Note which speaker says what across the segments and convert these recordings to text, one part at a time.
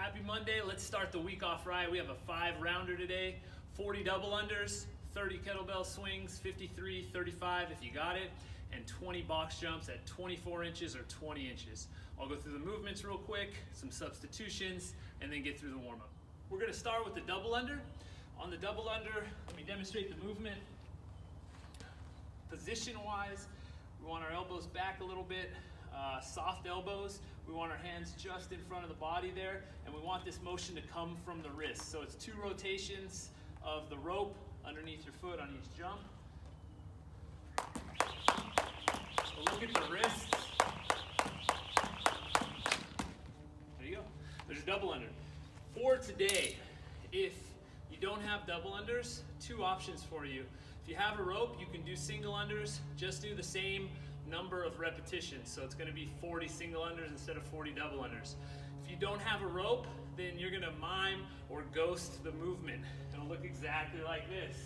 Speaker 1: Happy Monday. Let's start the week off right. We have a 5-rounder today, 40 double unders, 30 kettlebell swings, 53, 35 if you got it, and 20 box jumps at 24 inches or 20 inches. I'll go through the movements real quick, some substitutions, and then get through the warm-up. We're going to start with the double under. On the double under, let me demonstrate the movement. Position-wise, we want our elbows back a little bit, soft elbows. We want our hands just in front of the body there, and we want this motion to come from the wrist. So it's 2 rotations of the rope underneath your foot on each jump. So look at the wrist. There you go. There's your double under. For today, if you don't have double unders, 2 options for you. If you have a rope, you can do single unders. Just do the same number of repetitions. So it's going to be 40 single unders instead of 40 double unders. If you don't have a rope, then you're going to mime or ghost the movement. It'll look exactly like this.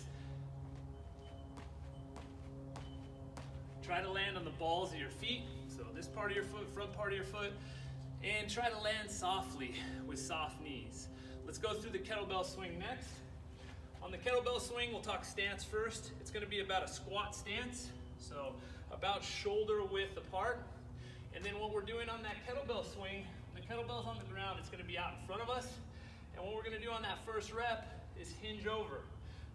Speaker 1: Try to land on the balls of your feet. So this part of your foot, front part of your foot, and try to land softly with soft knees. Let's go through the kettlebell swing next. On the kettlebell swing, we'll talk stance first. It's going to be about a squat stance, so about shoulder width apart. And then what we're doing on that kettlebell swing, the kettlebell's on the ground, it's going to be out in front of us. And what we're going to do on that first rep is hinge over.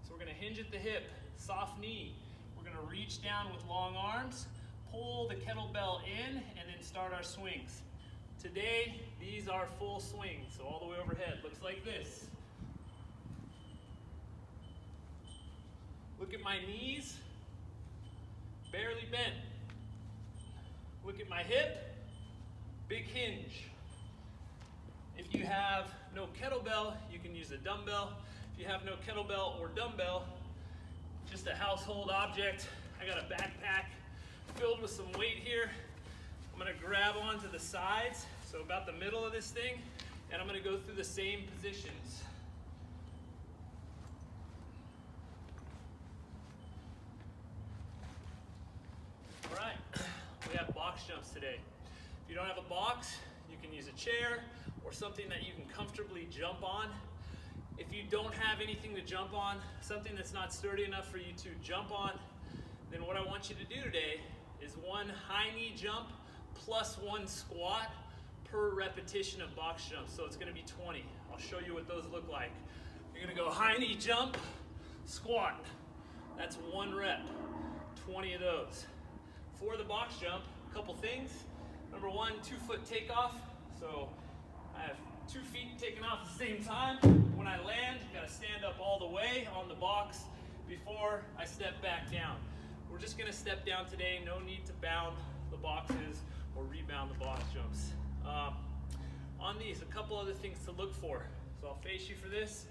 Speaker 1: So we're going to hinge at the hip, soft knee. We're going to reach down with long arms, pull the kettlebell in, and then start our swings. Today, these are full swings, so all the way overhead. Looks like this. Look at my knees, barely bent. Look at my hip, big hinge. If you have no kettlebell, you can use a dumbbell. If you have no kettlebell or dumbbell, just a household object. I got a backpack filled with some weight here. I'm gonna grab onto the sides, so about the middle of this thing, and I'm gonna go through the same positions. All right, we have box jumps today. If you don't have a box, you can use a chair or something that you can comfortably jump on. If you don't have anything to jump on, something that's not sturdy enough for you to jump on, then what I want you to do today is 1 high knee jump plus 1 squat per repetition of box jumps. So it's gonna be 20. I'll show you what those look like. You're gonna go high knee jump, squat. That's 1 rep, 20 of those. For the box jump, a couple things. Number 1, 2-foot takeoff. So I have 2 feet taken off at the same time. When I land, you gotta stand up all the way on the box before I step back down. We're just gonna step down today. No need to bound the boxes or rebound the box jumps. On these, a couple other things to look for. So I'll face you for this,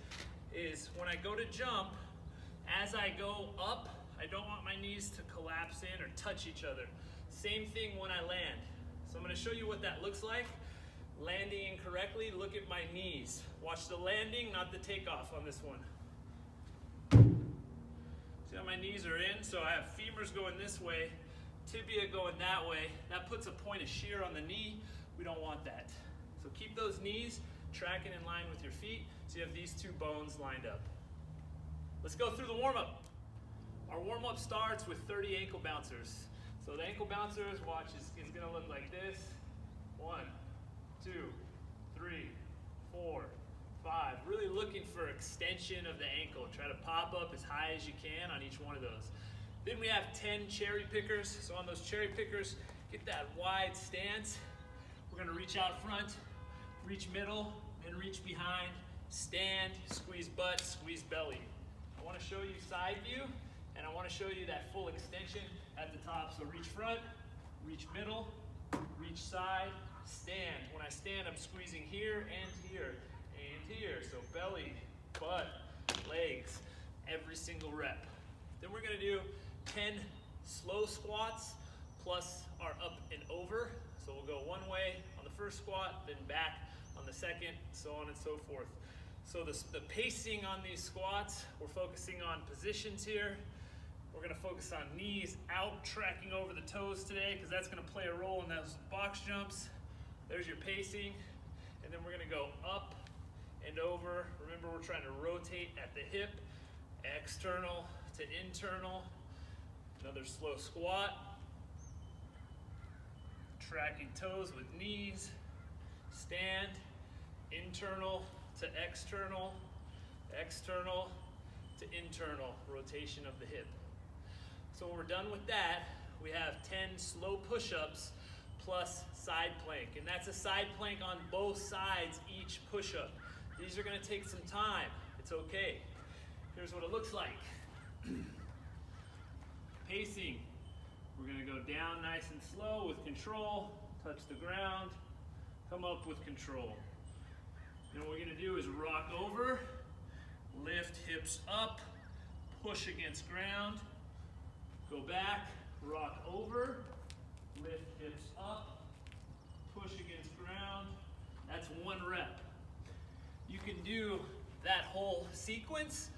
Speaker 1: is when I go to jump, as I go up, I don't want my knees to collapse in or touch each other. Same thing when I land. So I'm gonna show you what that looks like. Landing incorrectly, look at my knees. Watch the landing, not the takeoff on this one. See how my knees are in? So I have femurs going this way, tibia going that way. That puts a point of shear on the knee. We don't want that. So keep those knees tracking in line with your feet so you have these 2 bones lined up. Let's go through the warm-up. Our warm-up starts with 30 ankle bouncers. So the ankle bouncers, watch, is gonna look like this. 1, 2, 3, 4, 5. Really looking for extension of the ankle. Try to pop up as high as you can on each one of those. Then we have 10 cherry pickers. So on those cherry pickers, get that wide stance. We're gonna reach out front, reach middle, then reach behind, stand, squeeze butt, squeeze belly. I wanna show you side view, and I wanna show you that full extension at the top. So reach front, reach middle, reach side, stand. When I stand, I'm squeezing here and here and here. So belly, butt, legs, every single rep. Then we're gonna do 10 slow squats plus our up and over. So we'll go one way on the first squat, then back on the second, so on and so forth. So the pacing on these squats, we're focusing on positions here. We're gonna focus on knees out, tracking over the toes today, because that's gonna play a role in those box jumps. There's your pacing. And then we're gonna go up hand over. Remember, we're trying to rotate at the hip, external to internal. Another slow squat. Tracking toes with knees. Stand, internal to external, external to internal, rotation of the hip. So when we're done with that, we have 10 slow push-ups plus side plank. And that's a side plank on both sides, each push-up. These are gonna take some time. It's okay. Here's what it looks like. Pacing. We're gonna go down nice and slow with control, touch the ground, come up with control. Then what we're gonna do is rock over, lift hips up, push against ground, go back, rock over, lift hips up, push against ground. That's 1 rep. You can do that whole sequence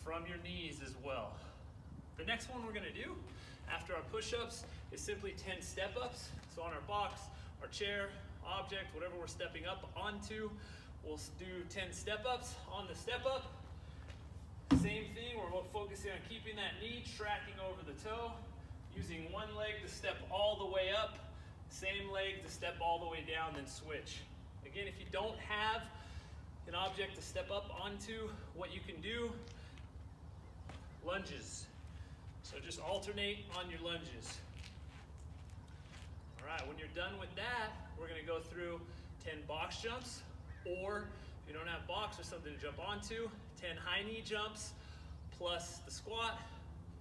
Speaker 1: from your knees as well. The next one we're gonna do after our push-ups is simply 10 step-ups. So on our box, our chair, object, whatever we're stepping up onto, we'll do 10 step-ups. On the step-up, same thing, we're focusing on keeping that knee tracking over the toe, using one leg to step all the way up, same leg to step all the way down, then switch. Again, if you don't have an object to step up onto, what you can do, lunges. So just alternate on your lunges. All right, when you're done with that, we're gonna go through 10 box jumps, or if you don't have box or something to jump onto, 10 high knee jumps plus the squat.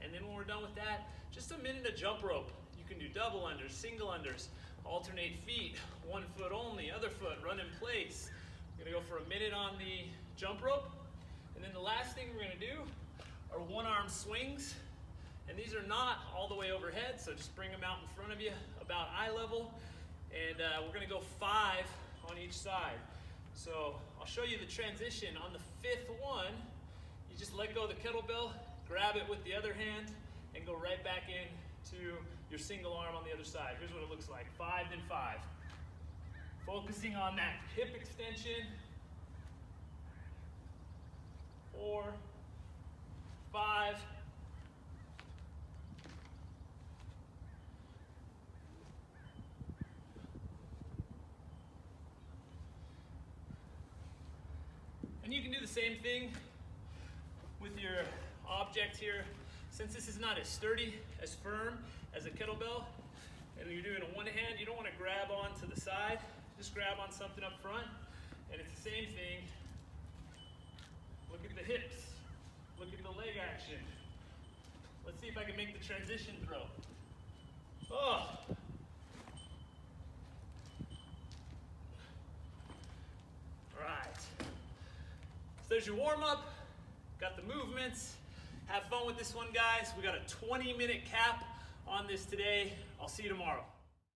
Speaker 1: And then when we're done with that, just a minute of jump rope. You can do double unders, single unders, alternate feet, one foot only, other foot, run in place. We're gonna go for a minute on the jump rope. And then the last thing we're gonna do are one arm swings. And these are not all the way overhead, so just bring them out in front of you, about eye level. And we're gonna go 5 on each side. So I'll show you the transition. On the 5th one, you just let go of the kettlebell, grab it with the other hand, and go right back into your single arm on the other side. Here's what it looks like, 5 then 5. Focusing on that hip extension. 4, 5. And you can do the same thing with your object here. Since this is not as sturdy, as firm as a kettlebell, and you're doing a one hand, you don't want to grab onto the side. Just grab on something up front, and it's the same thing. Look at the hips. Look at the leg action. Let's see if I can make the transition throw. Oh! So there's your warm-up, got the movements. Have fun with this one, guys. We got a 20-minute cap on this today. I'll see you tomorrow.